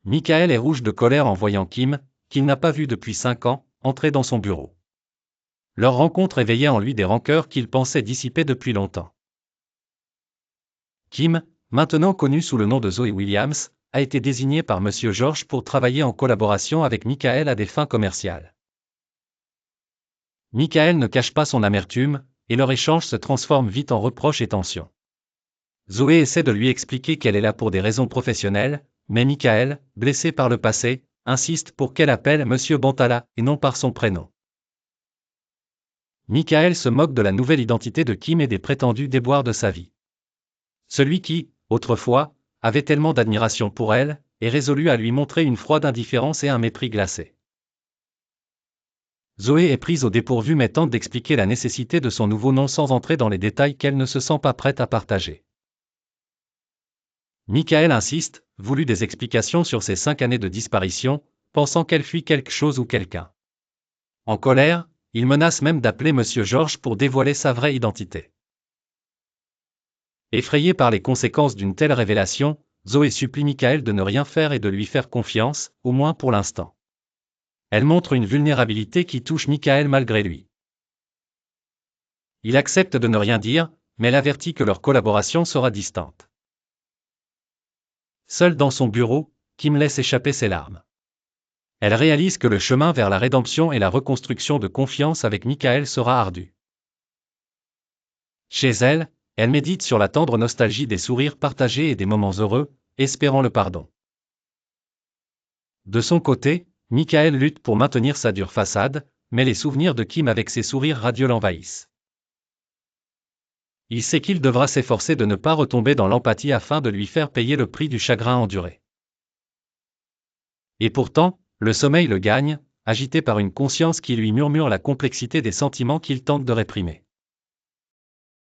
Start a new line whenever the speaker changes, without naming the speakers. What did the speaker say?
Michael est rouge de colère en voyant Kim, qu'il n'a pas vu depuis 5 ans, entrer dans son bureau. Leur rencontre éveillait en lui des rancœurs qu'il pensait dissiper depuis longtemps. Kim, maintenant connue sous le nom de Zoe Williams, a été désignée par Monsieur George pour travailler en collaboration avec Michael à des fins commerciales. Michael ne cache pas son amertume, et leur échange se transforme vite en reproches et tensions. Zoé essaie de lui expliquer qu'elle est là pour des raisons professionnelles, mais Michael, blessé par le passé, insiste pour qu'elle appelle Monsieur Bantala et non par son prénom. Michael se moque de la nouvelle identité de Kim et des prétendus déboires de sa vie. Celui qui, autrefois, avait tellement d'admiration pour elle, est résolu à lui montrer une froide indifférence et un mépris glacé. Zoé est prise au dépourvu mais tente d'expliquer la nécessité de son nouveau nom sans entrer dans les détails qu'elle ne se sent pas prête à partager. Michael insiste, voulut des explications sur ses 5 années de disparition, pensant qu'elle fuit quelque chose ou quelqu'un. En colère, il menace même d'appeler Monsieur George pour dévoiler sa vraie identité. Effrayée par les conséquences d'une telle révélation, Zoé supplie Michael de ne rien faire et de lui faire confiance, au moins pour l'instant. Elle montre une vulnérabilité qui touche Michael malgré lui. Il accepte de ne rien dire, mais l'avertit que leur collaboration sera distante. Seule dans son bureau, Kim laisse échapper ses larmes. Elle réalise que le chemin vers la rédemption et la reconstruction de confiance avec Michael sera ardu. Chez elle, elle médite sur la tendre nostalgie des sourires partagés et des moments heureux, espérant le pardon. De son côté, Michael lutte pour maintenir sa dure façade, mais les souvenirs de Kim avec ses sourires radieux l'envahissent. Il sait qu'il devra s'efforcer de ne pas retomber dans l'empathie afin de lui faire payer le prix du chagrin enduré. Et pourtant, le sommeil le gagne, agité par une conscience qui lui murmure la complexité des sentiments qu'il tente de réprimer.